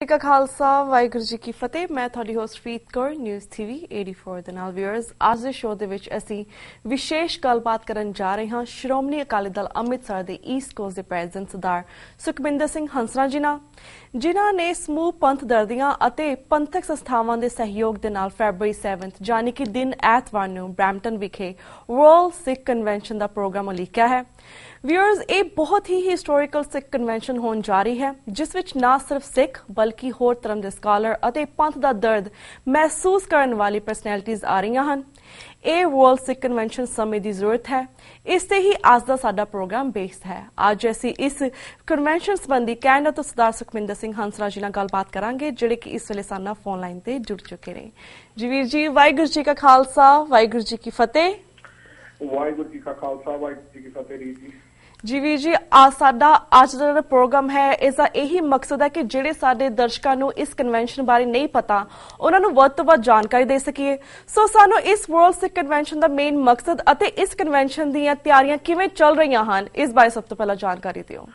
का खालसा वाहिगुरू जी की फतेह। मैं ਤੁਹਾਡੀ ਹੋਸਟ ਪ੍ਰੀਤ ਕੌਰ ਨਿਊਜ਼ ਟੀਵੀ 84 ਦੇ ਨਾਲ ਵਿਊਅਰਸ। ਅੱਜ ਦੇ ਸ਼ੋਅ ਦੇ ਵਿੱਚ ਅਸੀਂ ਵਿਸ਼ੇਸ਼ ਗੱਲਬਾਤ ਕਰਨ ਜਾ ਰਹੇ ਹਾਂ ਸ਼੍ਰੋਮਣੀ ਅਕਾਲੀ ਦਲ ਅੰਮ੍ਰਿਤਸਰ ਦੇ ਈਸਟ ਕੋਸਟ ਦੇ ਪ੍ਰੈਜ਼ੀਡੈਂਟ ਸਰਦਾਰ ਸੁਖਮਿੰਦਰ ਸਿੰਘ ਹੰਸਰਾ ਜੀ ਨਾਲ, ਜਿਨ੍ਹਾਂ ਨੇ ਸਮੂਹ ਪੰਥ ਦਰਦੀਆਂ ਅਤੇ ਪੰਥਕ ਸੰਸਥਾਵਾਂ ਦੇ ਸਹਿਯੋਗ ਦੇ ਨਾਲ ਫੈਬਰਵਰੀ 7 ਯਾਨੀ ਕਿ ਦਿਨ ਐਤਵਾਰ ਨੂੰ ਬਰੈਂਪਟਨ ਵਿਖੇ ਵਰਲਡ ਸਿੱਖ ਕਨਵੈਨਸ਼ਨ ਦਾ ਪ੍ਰੋਗਰਾਮ ਉਲੀਕਿਆ ਹੈ। ਵਿਊਅਰਸ, ਇਹ ਬਹੁਤ ਹੀ ਹਿਸਟੋਰੀਕਲ ਸਿੱਖ ਕਨਵੈਨਸ਼ਨ ਹੋਣ ਜਾ ਰਹੀ ਹੈ, ਜਿਸ ਵਿੱਚ ਨਾ ਸਿਰਫ ਸਿੱਖ ਬਲਕਿ ਹੋਰ ਧਰਮ ਦੇ ਸਕਾਲਰ ਅਤੇ ਪੰਥ ਦਾ ਦਰਦ ਮਹਿਸੂਸ ਕਰਨ ਵਾਲੀ ਪਰਸਨੈਲਿਟੀਜ਼ ਆ ਰਹੀਆਂ ਹਨ। ਇਹ ਵਰਲਡ ਸਿੱਖ ਕਨਵੈਨਸ਼ਨ ਸਮੇਂ ਦੀ ਜ਼ਰੂਰਤ ਹੈ। ਇਸ ਤੇ ਹੀ ਅੱਜ ਦਾ ਸਾਡਾ ਪ੍ਰੋਗਰਾਮ ਬੇਸਡ ਹੈ। ਅੱਜ ਅਸੀਂ ਇਸ ਕਨਵੈਨਸ਼ਨ ਸੰਬੰਧੀ ਕੈਨੇਡਾ ਤੋਂ ਸਰਦਾਰ ਸੁਖਮਿੰਦਰ ਸਿੰਘ ਹੰਸਰਾ ਜੀ ਨਾਲ ਗੱਲਬਾਤ ਕਰਾਂਗੇ, ਜਿਹੜੇ ਕਿ ਇਸ ਵੇਲੇ ਸਾਡੇ ਫੋਨ ਲਾਈਨ ਤੇ ਜੁੜ ਚੁੱਕੇ ਨੇ। ਜੀ ਵੀਰ ਜੀ, ਵਾਹਿਗੁਰੂ ਜੀ ਕਾ ਖਾਲਸਾ ਵਾਹਿਗੁਰੂ ਜੀ ਕੀ ਫਤਿਹ। ਵਾਹਿਗੁਰੂ ਜੀ ਕਾ ਖਾਲਸਾ ਵਾਹਿਗੁਰੂ ਜੀ ਕੀ ਫਤਿਹ ਜੀ। ਜੀ ਵੀਰ ਜੀ, ਸਾਡਾ ਅੱਜ ਦਾ ਜਿਹੜਾ ਪ੍ਰੋਗਰਾਮ ਹੈ ਇਸਦਾ ਇਹੀ ਮਕਸਦ ਹੈ ਕਿ ਜਿਹੜੇ ਸਾਡੇ ਦਰਸ਼ਕਾਂ ਨੂੰ ਇਸ ਕਨਵੈਨਸ਼ਨ ਬਾਰੇ ਨਹੀਂ ਪਤਾ, ਉਹਨਾਂ ਨੂੰ ਵੱਧ ਤੋਂ ਵੱਧ ਜਾਣਕਾਰੀ ਦੇ ਸਕੀਏ। ਸੋ ਸਾਨੂੰ ਇਸ ਵਰਲਡ ਸਿੱਖ ਕਨਵੈਨਸ਼ਨ ਦਾ ਮੇਨ ਮਕਸਦ ਅਤੇ ਇਸ ਕਨਵੈਨਸ਼ਨ ਦੀਆਂ ਤਿਆਰੀਆਂ ਕਿਵੇਂ ਚੱਲ ਰਹੀਆਂ ਹਨ, ਇਸ ਬਾਰੇ ਸਭ ਤੋਂ ਪਹਿਲਾਂ ਜਾਣਕਾਰੀ ਦਿਓ।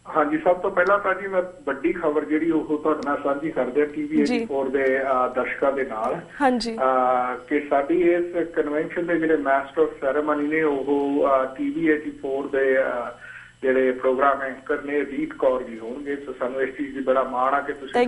ਹਾਂਜੀ, ਸਭ ਤੋਂ ਪਹਿਲਾਂ ਤਾਂ ਜੀ ਮੈਂ ਵੱਡੀ ਖਬਰ ਜਿਹੜੀ ਉਹ ਤੁਹਾਡੇ ਨਾਲ ਸਾਂਝੀ ਕਰਦੇ ਟੀਵੀ 84 ਦੇ ਦਰਸ਼ਕਾਂ ਦੇ ਨਾਲ ਕਿ ਸਾਡੀ ਇਸ ਕਨਵੈਨਸ਼ਨ ਦੇ ਜਿਹੜੇ ਮਾਸਟਰ ਆਫ ਸੈਰੇਮਨੀ ਨੇ ਉਹ ਟੀਵੀ 84 ਦੇ ਜਿਹੜੇ ਪ੍ਰੋਗਰਾਮ ਐਂਕਰ ਨੇ ਰੀਤ ਕੌਰ ਜੀ ਹੋਣਗੇ। ਸੋ ਸਾਨੂੰ ਇਸ ਚੀਜ਼ ਦੀ ਬੜਾ ਮਾਣ ਆ ਕਿ ਤੁਸੀਂ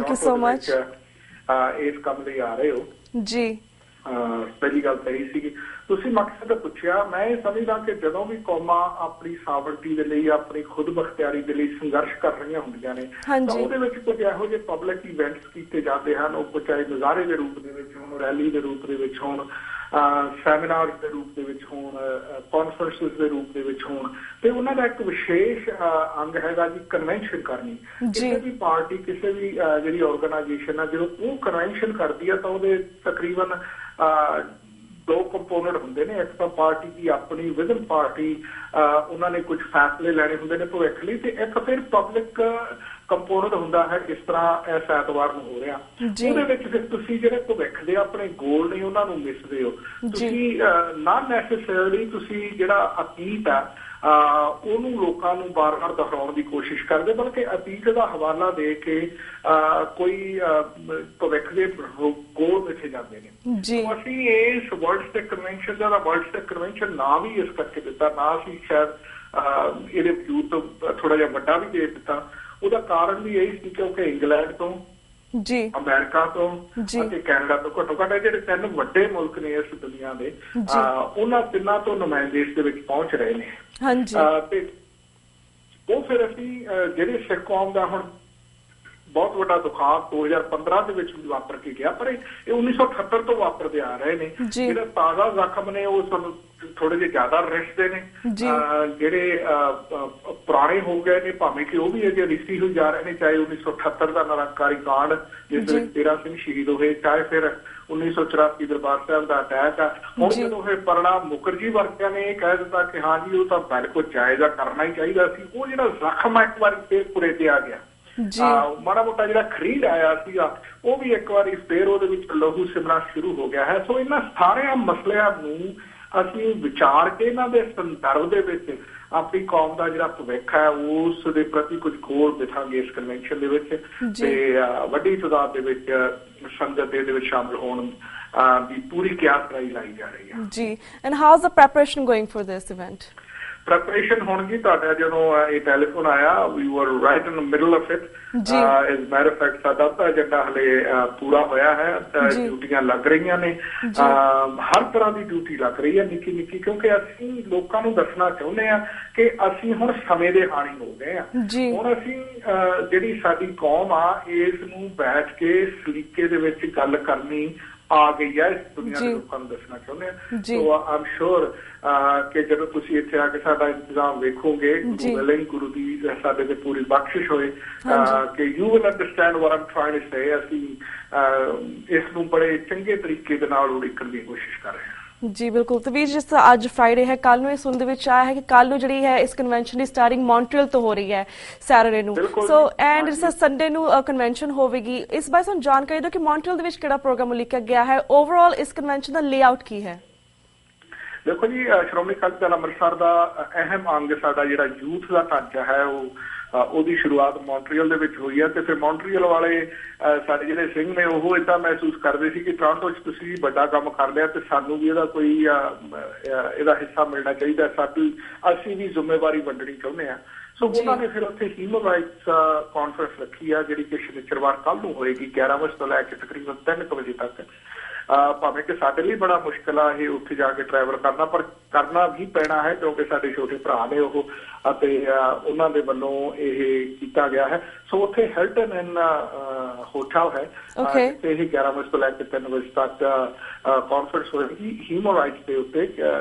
ਇਸ ਕੰਮ ਲਈ ਆ ਰਹੇ ਹੋ ਜੀ। ਪਹਿਲੀ ਗੱਲ ਤਾਂ ਇਹ ਸੀਗੀ, ਤੁਸੀਂ ਮਕਸਦ ਪੁੱਛਿਆ। ਮੈਂ ਇਹ ਸਮਝਦਾ ਕਿ ਜਦੋਂ ਵੀ ਕੌਮਾਂ ਆਪਣੀ ਸਾਵਰਤੀ ਦੇ ਲਈ, ਆਪਣੀ ਖੁਦ ਬਖਤਿਆਰੀ ਦੇ ਲਈ ਸੰਘਰਸ਼ ਕਰ ਰਹੀਆਂ ਹੁੰਦੀਆਂ ਨੇ ਤਾਂ ਉਹਦੇ ਵਿੱਚ ਕੁਝ ਇਹੋ ਜਿਹੇ ਪਬਲਿਕ ਇਵੈਂਟਸ ਕੀਤੇ ਜਾਂਦੇ ਹਨ, ਉਹ ਚਾਹੇ ਮੁਜ਼ਾਹਰੇ ਦੇ ਰੂਪ ਦੇ ਵਿੱਚ ਹੋਣ, ਰੈਲੀ ਦੇ ਰੂਪ ਦੇ ਵਿੱਚ ਹੋਣ, ਸੈਮੀਨਾਰ ਦੇ ਰੂਪ ਦੇ ਵਿੱਚ ਹੋਣ, ਕਾਨਫਰੰਸਿਸ ਦੇ ਰੂਪ ਦੇ ਵਿੱਚ ਹੋਣ, ਤੇ ਉਹਨਾਂ ਦਾ ਇੱਕ ਵਿਸ਼ੇਸ਼ ਅੰਗ ਹੈਗਾ ਜੀ ਕਨਵੈਨਸ਼ਨ ਕਰਨੀ। ਕਿਸੇ ਵੀ ਪਾਰਟੀ, ਕਿਸੇ ਵੀ ਜਿਹੜੀ ਆਰਗੇਨਾਈਜੇਸ਼ਨ ਆ, ਜਦੋਂ ਉਹ ਕਨਵੈਨਸ਼ਨ ਕਰਦੀ ਆ ਤਾਂ ਉਹਦੇ ਤਕਰੀਬਨ ਦੋ ਕੰਪੋਨੈਂਟ ਹੁੰਦੇ ਨੇ। ਇੱਕ ਤਾਂ ਪਾਰਟੀ ਦੀ ਆਪਣੀ ਵਿਦਨ ਪਾਰਟੀ ਉਹਨਾਂ ਨੇ ਕੁਝ ਫੈਸਲੇ ਲੈਣੇ ਹੁੰਦੇ ਨੇ ਭਵਿੱਖ ਲਈ, ਤੇ ਇੱਕ ਫਿਰ ਪਬਲਿਕ ਕੰਪੋਨੈਂਟ ਹੁੰਦਾ ਹੈ ਇਸ ਤਰ੍ਹਾਂ ਇਸ ਐਤਵਾਰ ਨੂੰ ਹੋ ਰਿਹਾ। ਉਹਦੇ ਵਿੱਚ ਫਿਰ ਤੁਸੀਂ ਜਿਹੜੇ ਭਵਿੱਖ ਦੇ ਆਪਣੇ ਗੋਲ ਨੇ ਉਹਨਾਂ ਨੂੰ ਮਿਸਦੇ ਹੋ। ਤੁਸੀਂ ਨਾਟ ਨੈਸੈਸਰਲੀ ਤੁਸੀਂ ਜਿਹੜਾ ਅਤੀਤ ਆ ਉਹਨੂੰ ਲੋਕਾਂ ਨੂੰ ਵਾਰ-ਵਾਰ ਦੁਹਰਾਉਣ ਦੀ ਕੋਸ਼ਿਸ਼ ਕਰਦੇ, ਬਲਕਿ ਅਤੀਤ ਦਾ ਹਵਾਲਾ ਦੇ ਕੇ ਕੋਈ ਭਵਿੱਖ ਦੇ ਗੋਲ ਲਿਖੇ ਜਾਂਦੇ ਨੇ। ਅਸੀਂ ਇਸ ਵਰਲਡ ਸਿੱਖ ਕਨਵੈਨਸ਼ਨ ਦਾ ਵਰਲਡ ਸਿੱਖ ਕਨਵੈਨਸ਼ਨ ਨਾਂ ਵੀ ਇਸ ਕਰਕੇ ਦਿੱਤਾ, ਨਾ ਅਸੀਂ ਸ਼ਾਇਦ ਇਹਦੇ ਵਜੂਦ ਤੋਂ ਥੋੜਾ ਜਿਹਾ ਵੱਡਾ ਵੀ ਦੇ ਦਿੱਤਾ। ਉਹਦਾ ਕਾਰਨ ਵੀ ਇਹ ਸੀ ਕਿਉਂਕਿ ਇੰਗਲੈਂਡ ਤੋਂ, ਅਮਰੀਕਾ ਤੋਂ ਅਤੇ ਕੈਨੇਡਾ ਤੋਂ ਘੱਟੋ ਘੱਟ ਜਿਹੜੇ ਤਿੰਨ ਵੱਡੇ ਮੁਲਕ ਨੇ ਇਸ ਦੁਨੀਆ ਦੇ, ਉਹਨਾਂ ਤਿੰਨਾਂ ਤੋਂ ਨੁਮਾਇੰਦੇ ਇਸ ਦੇ ਵਿੱਚ ਪਹੁੰਚ ਰਹੇ ਨੇ। ਤੇ ਉਹ ਫਿਰ ਅਸੀਂ ਜਿਹੜੇ ਸਿੱਖ ਕੌਮ ਦਾ ਹੁਣ ਬਹੁਤ ਵੱਡਾ ਦੁਖਾਂਤ 2015 ਦੇ ਵਿੱਚ ਵੀ ਵਾਪਰ ਕੇ ਗਿਆ, ਪਰ ਇਹ 1978 ਤੋਂ ਵਾਪਰਦੇ ਆ ਰਹੇ ਨੇ। ਜਿਹੜੇ ਤਾਜ਼ਾ ਜ਼ਖਮ ਨੇ ਉਹ ਸਾਨੂੰ ਥੋੜੇ ਜਿਹੇ ਜ਼ਿਆਦਾ ਰਿਸ਼ਦੇ ਨੇ, ਜਿਹੜੇ ਪੁਰਾਣੇ ਹੋ ਗਏ ਨੇ ਭਾਵੇਂ ਕਿ ਉਹ ਵੀ ਅਜੇ ਰਿਸ਼ਤੀ ਹੋਈ ਜਾ ਰਹੇ ਨੇ। ਚਾਹੇ 1978 ਦਾ ਨਿਰੰਕਾਰੀ ਕਾਂਡ ਜਿਸ ਵਿੱਚ 13 ਸਿੰਘ ਸ਼ਹੀਦ ਹੋਏ, ਚਾਹੇ ਫਿਰ 1984 ਦਰਬਾਰ ਸਾਹਿਬ ਦਾ ਅਟੈਕ ਆ। ਹੁਣ ਜਦੋਂ ਫਿਰ ਪ੍ਰਣਬ ਮੁਖਰਜੀ ਵਰਗਿਆਂ ਨੇ ਇਹ ਕਹਿ ਦਿੱਤਾ ਕਿ ਹਾਂ ਜੀ ਉਹ ਤਾਂ ਬਿਲਕੁਲ ਜਾਇਜ਼ਾ ਕਰਨਾ ਹੀ ਚਾਹੀਦਾ ਸੀ, ਉਹ ਜਿਹੜਾ ਜ਼ਖਮ ਇੱਕ ਵਾਰੀ ਫੇਰ ਪੁਰੇ ਤੇ ਆ ਗਿਆ, ਮਾੜਾ ਮੋਟਾ ਜਿਹੜਾ ਖਰੀਦ ਆਇਆ ਸੀਗਾ ਉਹ ਵੀ ਇੱਕ ਵਾਰੀ ਫੇਰ ਉਹਦੇ ਵਿੱਚ ਲਹੂ ਸਿਮਰਨਾ ਸ਼ੁਰੂ ਹੋ ਗਿਆ ਹੈ। ਸੋ ਇਹਨਾਂ ਸਾਰਿਆਂ ਮਸਲਿਆਂ ਨੂੰ ਅਸੀਂ ਵਿਚਾਰ ਕੇ ਇਹਨਾਂ ਦੇ ਸੰਦਰਭ ਦੇ ਵਿੱਚ ਆਪਣੀ ਕੌਮ ਦਾ ਜਿਹੜਾ ਭਵਿੱਖ ਹੈ ਉਸ ਦੇ ਪ੍ਰਤੀ ਕੁਝ ਗੋਲ ਦਿਖਾਂਗੇ ਇਸ ਕਨਵੈਨਸ਼ਨ ਦੇ ਵਿੱਚ, ਤੇ ਵੱਡੀ ਤਾਦਾਦ ਦੇ ਵਿੱਚ ਸੰਗਤ ਇਹਦੇ ਵਿੱਚ ਸ਼ਾਮਲ ਹੋਣ ਦੀ ਪੂਰੀ ਕਿਆਸਰਾਈ ਲਾਈ ਜਾ ਰਹੀ ਹੈ ਜੀ। And how is the preparation going for this event? Preparation ਹੁਣ ਜੀ ਤੁਹਾਡਾ ਜਦੋਂ ਇਹ ਟੈਲੀਫੋਨ ਆਇਆ, ਵੀ ਵਰ right in the middle of it. As matter of fact ਸਾਡਾ ਤਾਂ ਏਜੰਡਾ ਹਲੇ ਪੂਰਾ ਹੋਇਆ ਹੈ, ਡਿਊਟੀਆਂ ਲੱਗ ਰਹੀਆਂ ਨੇ, ਹਰ ਤਰ੍ਹਾਂ ਦੀ ਡਿਊਟੀ ਲੱਗ ਰਹੀ ਹੈ, ਨਿੱਕੀ ਨਿੱਕੀ, ਕਿਉਂਕਿ ਅਸੀਂ ਲੋਕਾਂ ਨੂੰ ਦੱਸਣਾ ਚਾਹੁੰਦੇ ਹਾਂ ਕਿ ਅਸੀਂ ਹੁਣ ਸਮੇਂ ਦੇ ਹਾਣੀ ਹੋ ਗਏ ਹਾਂ। ਹੁਣ ਅਸੀਂ ਜਿਹੜੀ ਸਾਡੀ ਕੌਮ ਆ ਇਸ ਨੂੰ ਬੈਠ ਕੇ ਸਲੀਕੇ ਦੇ ਵਿੱਚ ਗੱਲ ਕਰਨੀ ਆ ਗਈ ਹੈ, ਇਸ ਦੁਨੀਆ ਦੇ ਲੋਕਾਂ ਨੂੰ ਦੱਸਣਾ ਚਾਹੁੰਦੇ ਹਾਂ। ਸੋ ਆਮ ਸ਼ੋਰ ਕਿ ਜਦੋਂ ਤੁਸੀਂ ਇੱਥੇ ਆ ਕੇ ਸਾਡਾ ਇੰਤਜ਼ਾਮ ਵੇਖੋਗੇ, ਗੁਰੂ ਦੀ ਸਾਡੇ ਤੇ ਪੂਰੀ ਬਖਸ਼ਿਸ਼ ਹੋਏ ਕਿ you will understand what I'm trying to say. ਅਸੀਂ ਇਸ ਨੂੰ ਬੜੇ ਚੰਗੇ ਤਰੀਕੇ ਦੇ ਨਾਲ ਉਡੀਕਣ ਦੀ ਕੋਸ਼ਿਸ਼ ਕਰ ਰਹੇ ਹਾਂ। ਜੀ ਬਿਲਕੁਲ। ਤੇ ਵੀਰ, ਜਿਸ ਤਰ੍ਹਾਂ ਅੱਜ ਫਰਾਈਡੇ ਹੈ, ਕੱਲ ਨੂੰ ਇਹ ਸੁਣਨ ਦੇ ਵਿੱਚ ਆਇਆ ਹੈ ਕਿ ਕੱਲ ਨੂੰ ਜਿਹੜੀ ਹੈ ਇਸ ਕਨਵੈਨਸ਼ਨ ਦੀ ਸਟਾਰਟਿੰਗ ਮੌਂਟਰੀਅਲ ਤੋਂ ਹੋ ਰਹੀ ਹੈ ਸੈਟਰਡੇ ਨੂੰ, ਸੋ ਐਂਡ ਸੰਡੇ ਨੂੰ ਕਨਵੈਨਸ਼ਨ ਹੋਵੇਗੀ। ਇਸ ਬਾਰੇ ਸਾਨੂੰ ਜਾਣਕਾਰੀ ਦਿਓ ਕਿ ਮੌਂਟਰੀਅਲ ਦੇ ਵਿੱਚ ਕਿਹੜਾ ਪ੍ਰੋਗਰਾਮ ਉਲੀਕਿਆ ਗਿਆ ਹੈ, ਓਵਰਆਲ ਇਸ ਕਨਵੈਨਸ਼ਨ ਦਾ ਲੇਆਊਟ ਕੀ ਹੈ? ਦੇਖੋ ਜੀ, ਸ਼੍ਰੋਮਣੀ ਅਕਾਲੀ ਦਲ ਅੰਮ੍ਰਿਤਸਰ ਦਾ ਅਹਿਮ ਅੰਗ ਸਾਡਾ ਜਿਹੜਾ ਯੂਥ ਦਾ ਢਾਂਚਾ ਹੈ ਉਹ ਉਹਦੀ ਸ਼ੁਰੂਆਤ ਮੌਂਟਰੀਅਲ ਦੇ ਵਿੱਚ ਹੋਈ ਹੈ ਤੇ ਫਿਰ ਮੌਂਟਰੀਅਲ ਵਾਲੇ ਸਾਡੇ ਜਿਹੜੇ ਸਿੰਘ ਨੇ ਉਹ ਏਦਾਂ ਮਹਿਸੂਸ ਕਰਦੇ ਸੀ ਕਿ ਟੋਰਾਂਟੋ 'ਚ ਤੁਸੀਂ ਵੱਡਾ ਕੰਮ ਕਰ ਲਿਆ ਤੇ ਸਾਨੂੰ ਵੀ ਇਹਦਾ ਕੋਈ ਇਹਦਾ ਹਿੱਸਾ ਮਿਲਣਾ ਚਾਹੀਦਾ, ਅਸੀਂ ਵੀ ਜ਼ਿੰਮੇਵਾਰੀ ਵੰਡਣੀ ਚਾਹੁੰਦੇ ਹਾਂ। ਸੋ ਉਹਨਾਂ ਨੇ ਫਿਰ ਉੱਥੇ ਹਿਊਮਨ ਰਾਈਟਸ ਕਾਨਫਰੰਸ ਰੱਖੀ ਆ ਜਿਹੜੀ ਕਿ ਸ਼ਨੀਚਰਵਾਰ ਕੱਲ੍ਹ ਨੂੰ ਹੋਏਗੀ 11 ਵਜੇ ਤੋਂ ਲੈ ਕੇ ਤਕਰੀਬਨ 3 ਵਜੇ ਤੱਕ। ਭਾਵੇਂ ਕਿ ਸਾਡੇ ਲਈ ਬੜਾ ਮੁਸ਼ਕਿਲ ਆ ਇਹ ਉੱਥੇ ਜਾ ਕੇ ਟਰੈਵਲ ਕਰਨਾ, ਪਰ ਕਰਨਾ ਵੀ ਪੈਣਾ ਹੈ ਕਿਉਂਕਿ ਸਾਡੇ ਛੋਟੇ ਭਰਾ ਨੇ ਉਹ ਅਤੇ ਉਹਨਾਂ ਦੇ ਵੱਲੋਂ ਇਹ ਕੀਤਾ ਗਿਆ ਹੈ। ਸੋ ਉੱਥੇ ਹਿਲਟਨ ਇਨ ਹੋਟਲ ਹੈ ਜਿੱਥੇ ਇਹ 11 ਵਜੇ ਤੋਂ ਲੈ ਕੇ 3 ਵਜੇ ਤੱਕ ਕਾਨਫਰੰਸ ਹੋਏਗੀ ਹਿਊਮਨ ਰਾਈਟਸ ਦੇ ਉੱਤੇ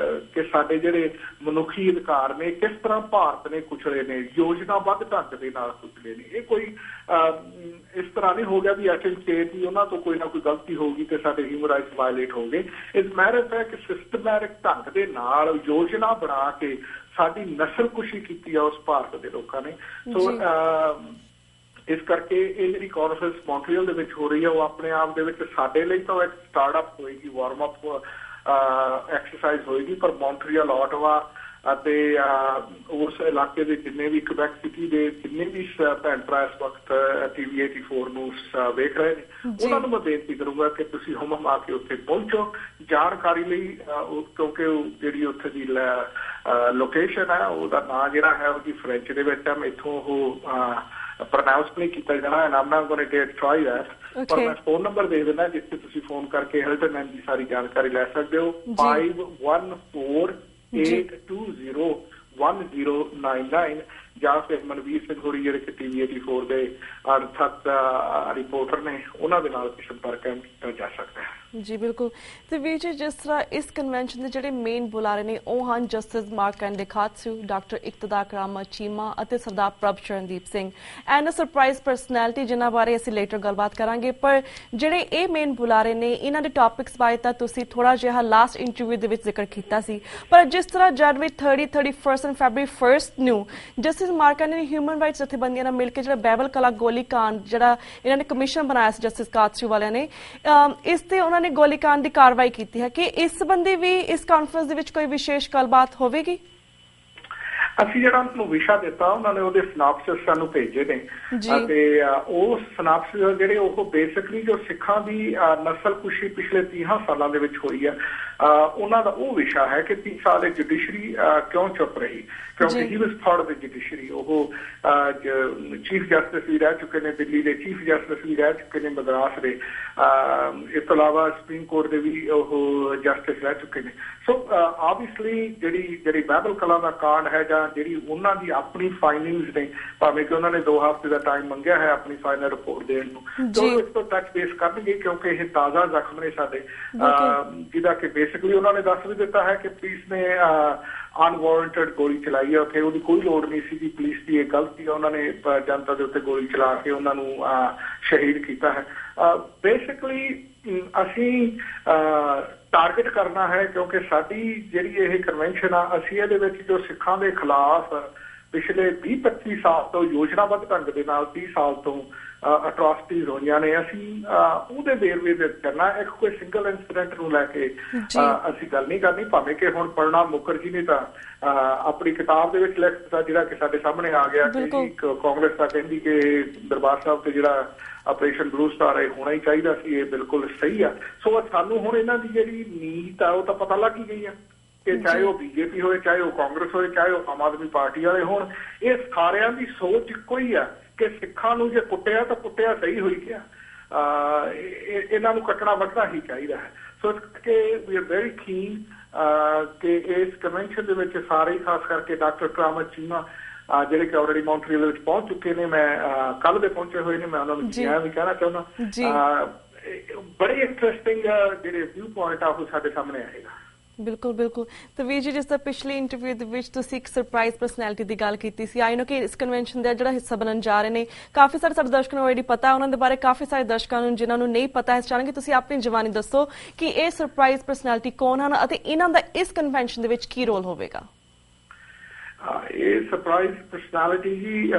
ਕਿ ਸਾਡੇ ਜਿਹੜੇ ਮਨੁੱਖੀ ਅਧਿਕਾਰ ਨੇ ਕਿਸ ਤਰ੍ਹਾਂ ਭਾਰਤ ਨੇ ਕੁਚਲੇ ਨੇ, ਯੋਜਨਾਬੱਧ ਢੰਗ ਦੇ ਨਾਲ ਕੁਚਲੇ ਨੇ। ਇਹ ਕੋਈ ਇਸ ਤਰ੍ਹਾਂ ਨਹੀਂ ਹੋ ਗਿਆ ਵੀ ਐਕਸ਼ਨ ਸਟੇਟ ਵੀ ਉਹਨਾਂ ਤੋਂ ਕੋਈ ਨਾ ਕੋਈ ਗਲਤੀ ਹੋਊਗੀ ਤੇ ਸਾਡੇ ਹਿਊਮਨ ਰਾਈਟਸ ਵਾਇਲੇਟ ਹੋ ਗਏ। ਇਸ ਮੈਰਿਟ ਹੈ ਕਿ ਸਿਸਟਮੈਟਿਕ ਢੰਗ ਦੇ ਨਾਲ ਯੋਜਨਾ ਬਣਾ ਕੇ ਸਾਡੀ ਨਸਲਕੁਸ਼ੀ ਕੀਤੀ ਆ ਉਸ ਭਾਰਤ ਦੇ ਲੋਕਾਂ ਨੇ। ਸੋ ਇਸ ਕਰਕੇ ਇਹ ਜਿਹੜੀ ਕਾਨਫਰੰਸ ਮੌਂਟਰੀਅਲ ਦੇ ਵਿੱਚ ਹੋ ਰਹੀ ਹੈ ਉਹ ਆਪਣੇ ਆਪ ਦੇ ਵਿੱਚ ਸਾਡੇ ਲਈ ਤਾਂ ਇੱਕ ਸਟਾਰਟਅਪ ਹੋਏਗੀ, ਵਾਰਮ ਅਪ ਐਕਸਰਸਾਈਜ਼ ਹੋਏਗੀ, ਪਰ ਮੌਂਟਰੀਅਲ, ਆਟਵਾ ਅਤੇ ਉਸ ਇਲਾਕੇ ਦੇ ਜਿੰਨੇ ਵੀ ਕੁਬੈਕ ਸਿਟੀ ਦੇ ਜਿੰਨੇ ਵੀ ਭੈਣ ਭਰਾ ਇਸ ਵਕਤ TV 84 ਨੂੰ ਵੇਖ ਰਹੇ ਨੇ ਉਹਨਾਂ ਨੂੰ ਮੈਂ ਬੇਨਤੀ ਕਰੂੰਗਾ ਕਿ ਤੁਸੀਂ ਹੁਮ ਆ ਕੇ ਉੱਥੇ ਪਹੁੰਚੋ ਜਾਣਕਾਰੀ ਲਈ, ਕਿਉਂਕਿ ਜਿਹੜੀ ਉੱਥੇ ਦੀ ਲੋਕੇਸ਼ਨ ਹੈ ਉਹਦਾ ਨਾਂ ਜਿਹੜਾ ਹੈ ਉਹਦੀ ਫ੍ਰੈਂਚ ਦੇ ਵਿੱਚ ਹੈ, ਇੱਥੋਂ ਉਹ ਪ੍ਰੋਨਾਊਂਸ ਨਹੀਂ ਕੀਤਾ ਜਾਣਾ and I'm not going to try that. ਪਰ ਮੈਂ ਫੋਨ ਨੰਬਰ ਦੇ ਦਿੰਦਾ ਜਿੱਥੇ ਤੁਸੀਂ ਫੋਨ ਕਰਕੇ ਹਿਲਟਨ ਐਂਡ ਦੀ ਸਾਰੀ ਜਾਣਕਾਰੀ ਲੈ ਸਕਦੇ ਹੋ। 514-820-1099 ਜਾਂ ਫਿਰ ਮਨਵੀਰ ਸਿੰਘ ਹੋਰੀ ਜਿਹੜੇ ਕਿ TV 84 ਦੇ ਅਣਥੱਕ ਰਿਪੋਰਟਰ ਨੇ ਉਹਨਾਂ ਦੇ ਨਾਲ ਸੰਪਰਕ ਕੀਤਾ ਜਾ ਸਕਦਾ ਹੈ। ਜੀ ਬਿਲਕੁਲ। ਤੇ ਵੀਰ ਜੀ ਜਿਸ ਤਰ੍ਹਾਂ ਇਸ ਕਨਵੈਨਸ਼ਨ ਦੇ ਜਿਹੜੇ ਮੇਨ ਬੁਲਾਰੇ ਨੇ ਉਹ ਹਨ ਜਸਟਿਸ ਮਾਰਕੰਡੇ ਖਾਤਸੂ, ਡਾਕਟਰ ਇਕਤਦਾਰ ਰਾਮਾ ਚੀਮਾ ਅਤੇ ਸਰਦਾਰ ਪ੍ਰਭ Sharandeep Singh and surprise personality ਜਿਨ੍ਹਾਂ ਬਾਰੇ ਅਸੀਂ ਲੇਟਰ ਗੱਲਬਾਤ ਕਰਾਂਗੇ। ਪਰ ਜਿਹੜੇ ਇਹ ਮੇਨ ਬੁਲਾਰੇ ਨੇ ਇਹਨਾਂ ਦੇ ਟੌਪਿਕਸ ਬਾਰੇ ਤਾਂ ਤੁਸੀਂ ਥੋੜਾ ਜਿਹਾ ਲਾਸਟ ਇੰਟਰਵਿਊ ਦੇ ਵਿੱਚ ਜ਼ਿਕਰ ਕੀਤਾ ਸੀ, ਪਰ ਜਿਸ ਤਰ੍ਹਾਂ ਜਨਵਰੀ 30, 31 ਐਂਡ ਫੈਬਰਰੀ 1 ਨੂੰ ਜਸਟਿਸ ਮਾਰਕੰਡੇ ਨੇ ਹਿਊਮਨ ਰਾਈਟਸ ਜਥੇਬੰਦੀਆਂ ਨਾਲ ਮਿਲ ਕੇ ਜਿਹੜਾ ਬਹਿਬਲ ਕਲਾ ਗੋਲੀकांड ਜਿਹੜਾ ਇਹਨਾਂ ਨੇ ਕਮਿਸ਼ਨ ਬਣਾਇਆ ਸੀ ਜਸਟਿਸ ਖਾਤਸੂ ਵਾਲਿਆਂ ਨੇ, ਇਸ ਤੇ ਉਹਨਾਂ ਨੇ ਗੋਲੀकांड ਦੀ ਕਾਰਵਾਈ ਕੀਤੀ ਹੈ ਕਿ ਇਸ ਸੰਬੰਧੀ ਵੀ ਇਸ ਕਾਨਫਰੰਸ ਦੇ ਵਿੱਚ ਕੋਈ ਵਿਸ਼ੇਸ਼ ਗੱਲਬਾਤ ਹੋਵੇਗੀ? ਅਸੀਂ ਜਿਹੜਾ ਉਹਨੂੰ ਵਿਸ਼ਾ ਦਿੱਤਾ ਉਹਨਾਂ ਨੇ ਉਹਦੇ ਸਿਨਾਪਸਿਸ ਸਾਨੂੰ ਭੇਜੇ ਨੇ ਅਤੇ ਉਹ ਸਿਨਾਪਸਿਸ ਜਿਹੜੇ ਉਹ ਬੇਸਿਕਲੀ ਜੋ ਸਿੱਖਾਂ ਦੀ ਨਸਲਕੁਸ਼ੀ ਪਿਛਲੇ 30 ਸਾਲਾਂ ਦੇ ਵਿੱਚ ਹੋਈ ਹੈ ਉਹਨਾਂ ਦਾ ਉਹ ਵਿਸ਼ਾ ਹੈ ਕਿ 30 ਸਾਲ ਦੀ ਜੁਡੀਸ਼ਰੀ ਕਿਉਂ ਚੁੱਪ ਰਹੀ, ਕਿਉਂਕਿ ਹੀ ਵਾਸ ਪਾਰਟ ਆਫ ਦ ਜੁਡੀਸ਼ਰੀ। ਉਹ ਚੀਫ ਜਸਟਿਸ ਵੀ ਰਹਿ ਚੁੱਕੇ ਨੇ, ਦਿੱਲੀ ਦੇ ਚੀਫ ਜਸਟਿਸ ਵੀ ਰਹਿ ਚੁੱਕੇ ਨੇ, ਮਦਰਾਸ ਦੇ, ਇਸ ਤੋਂ ਇਲਾਵਾ ਸੁਪਰੀਮ ਕੋਰਟ ਦੇ ਵੀ ਉਹ ਜਸਟਿਸ ਰਹਿ ਚੁੱਕੇ ਨੇ। ਸੋ ਆਬਵੀਅਸਲੀ ਜਿਹੜੀ ਬਹਿਬਲ ਕਲਾਂ ਦਾ ਕਾਂਡ ਹੈ ਜਾਂ ਜਿਹੜੀ ਉਹਨਾਂ ਦੀ ਆਪਣੀ ਫਾਈਨਿੰਗਸ ਨੇ, ਭਾਵੇਂ ਕਿ ਉਹਨਾਂ ਨੇ 2 ਹਫ਼ਤੇ ਦਾ ਟਾਈਮ ਮੰਗਿਆ ਹੈ ਆਪਣੀ ਫਾਈਨਲ ਰਿਪੋਰਟ ਦੇਣ ਨੂੰ, ਜੋ ਇਸ ਤੋਂ ਟੱਚ ਬੇਸ ਕਰਨਗੇ ਕਿਉਂਕਿ ਇਹ ਤਾਜ਼ਾ ਜ਼ਖਮ ਨੇ ਸਾਡੇ, ਜਿਹਦਾ ਕਿ ਬੇਸਿਕਲੀ ਉਹਨਾਂ ਨੇ ਦੱਸ ਵੀ ਦਿੱਤਾ ਹੈ ਕਿ ਪੁਲਿਸ ਨੇ ਅਨਵਾਰੰਟਡ ਗੋਲੀ ਚਲਾਈ ਹੈ ਉੱਥੇ, ਉਹਦੀ ਕੋਈ ਲੋੜ ਨਹੀਂ ਸੀ। ਪੁਲਿਸ ਦੀ ਇਹ ਗਲਤੀ ਹੈ, ਉਹਨਾਂ ਨੇ ਜਨਤਾ ਦੇ ਉੱਤੇ ਗੋਲੀ ਚਲਾ ਕੇ ਉਹਨਾਂ ਨੂੰ ਸ਼ਹੀਦ ਕੀਤਾ ਹੈ। ਬੇਸਿਕਲੀ ਅਸੀਂ ਟਾਰਗੇਟ ਕਰਨਾ ਹੈ ਕਿਉਂਕਿ ਸਾਡੀ ਜਿਹੜੀ ਇਹ ਕਨਵੈਨਸ਼ਨ ਆ ਅਸੀਂ ਇਹਦੇ ਵਿੱਚ ਜੋ ਸਿੱਖਾਂ ਦੇ ਖਿਲਾਫ ਪਿਛਲੇ 20-25 ਸਾਲ ਤੋਂ ਯੋਜਨਾਬੱਧ ਢੰਗ ਦੇ ਨਾਲ 30 ਸਾਲ ਤੋਂ ਅਟਰੋਸਿਟੀਜ਼ ਹੋਈਆਂ ਨੇ, ਅਸੀਂ ਉਹਦੇ ਵੇਰਵੇ ਦੇ ਕਰਨਾ। ਇੱਕ ਕੋਈ ਸਿੰਗਲ ਇਨਸੀਡੈਂਟ ਨੂੰ ਲੈ ਕੇ ਅਸੀਂ ਗੱਲ ਨਹੀਂ ਕਰਨੀ, ਭਾਵੇਂ ਕਿ ਹੁਣ ਪ੍ਰਣਬ ਮੁਖਰਜੀ ਨੇ ਤਾਂ ਆਪਣੀ ਕਿਤਾਬ ਦੇ ਵਿੱਚ ਲਿਖ ਦਿੱਤਾ ਜਿਹੜਾ ਕਿ ਸਾਡੇ ਸਾਹਮਣੇ ਆ ਗਿਆ ਕਿ ਕਾਂਗਰਸ ਤਾਂ ਕਹਿੰਦੀ ਕਿ ਦਰਬਾਰ ਸਾਹਿਬ ਤੇ ਜਿਹੜਾ ਆਪਰੇਸ਼ਨ ਬਲੂ ਸਟਾਰ ਇਹ ਹੋਣਾ ਹੀ ਚਾਹੀਦਾ ਸੀ, ਇਹ ਬਿਲਕੁਲ ਸਹੀ ਆ। ਸੋ ਸਾਨੂੰ ਹੁਣ ਇਹਨਾਂ ਦੀ ਜਿਹੜੀ ਨੀਤ ਆ ਉਹ ਤਾਂ ਪਤਾ ਲੱਗ ਹੀ ਗਈ ਆ ਕਿ ਚਾਹੇ ਉਹ BJP ਹੋਏ, ਚਾਹੇ ਉਹ ਕਾਂਗਰਸ ਹੋਏ, ਚਾਹੇ ਉਹ ਆਮ ਆਦਮੀ ਪਾਰਟੀ ਵਾਲੇ ਹੋਣ, ਇਹ ਸਾਰਿਆਂ ਦੀ ਸੋਚ ਇੱਕੋ ਹੀ ਆ ਕਿ ਸਿੱਖਾਂ ਨੂੰ ਜੇ ਕੁੱਟਿਆ ਤਾਂ ਕੁੱਟਿਆ ਸਹੀ ਹੋਈ ਗਿਆ, ਇਹਨਾਂ ਨੂੰ ਕੱਟਣਾ ਵੱਢਣਾ ਹੀ ਚਾਹੀਦਾ ਹੈ। ਸੋ ਕਿ ਵੀ ਆਰ ਵੈਰੀ ਕੀਨ ਕਿ ਇਸ ਕਨਵੈਨਸ਼ਨ ਦੇ ਵਿੱਚ ਸਾਰੇ ਖਾਸ ਕਰਕੇ ਡਾਕਟਰ ਰਾਮਾ ਚੀਮਾ ਜਿਹੜੇ ਕਿ ਆਲਰੇਡੀ ਮੌਂਟਰੀਅਲ ਦੇ ਵਿੱਚ ਪਹੁੰਚ ਚੁੱਕੇ ਨੇ, ਮੈਂ ਕੱਲ੍ਹ ਦੇ ਪਹੁੰਚੇ ਹੋਏ ਨੇ, ਮੈਂ ਉਹਨਾਂ ਨੂੰ ਵੀ ਕਹਿਣਾ ਚਾਹੁੰਦਾ ਬੜੇ ਇੰਟਰਸਟਿੰਗ ਜਿਹੜੇ ਵਿਊ ਪੁਆਇੰਟ ਆ ਉਹ ਸਾਡੇ ਸਾਹਮਣੇ ਆਏਗਾ। ਬਿਲਕੁਲ ਬਿਲਕੁਲ। ਤੇ ਵੀਰ ਜੀ ਜਿਸ ਤਰ੍ਹਾਂ ਪਿਛਲੇ ਇੰਟਰਵਿਊ ਦੇ ਵਿੱਚ ਤੁਸੀਂ ਇੱਕ ਸਰਪ੍ਰਾਈਜ਼ ਪਰਸਨੈਲਿਟੀ ਦੀ ਗੱਲ ਕੀਤੀ ਸੀ, ਆਈ ਨੋ ਕਿ ਇਸ ਕਨਵੈਨਸ਼ਨ ਦਾ ਜਿਹੜਾ ਹਿੱਸਾ ਬਣਨ ਜਾ ਰਹੇ ਨੇ ਕਾਫੀ ਸਾਰੇ ਸਾਡੇ ਦਰਸ਼ਕਾਂ ਨੂੰ ਆਲਰੇਡੀ ਪਤਾ, ਉਹਨਾਂ ਦੇ ਬਾਰੇ ਕਾਫੀ ਸਾਰੇ ਦਰਸ਼ਕਾਂ ਨੂੰ ਜਿਨ੍ਹਾਂ ਨੂੰ ਨਹੀਂ ਪਤਾ ਹੈ ਚਾਹਾਂਗੇ ਤੁਸੀਂ ਆਪਣੀ ਜ਼ੁਬਾਨੀ ਦੱਸੋ ਕਿ ਇਹ ਸਰਪ੍ਰਾਈਜ਼ ਪਰਸਨੈਲਿਟੀ ਕੌਣ ਹਨ ਅਤੇ ਇਹਨਾਂ ਦਾ ਇਸ ਕਨਵੈਨਸ਼ਨ ਦੇ ਵਿੱਚ ਕੀ ਰੋਲ ਹੋਵੇਗਾ? ਇਹ ਸਰਪ੍ਰਾਈਜ਼ ਪਰਸਨੈਲਿਟੀ ਜੀ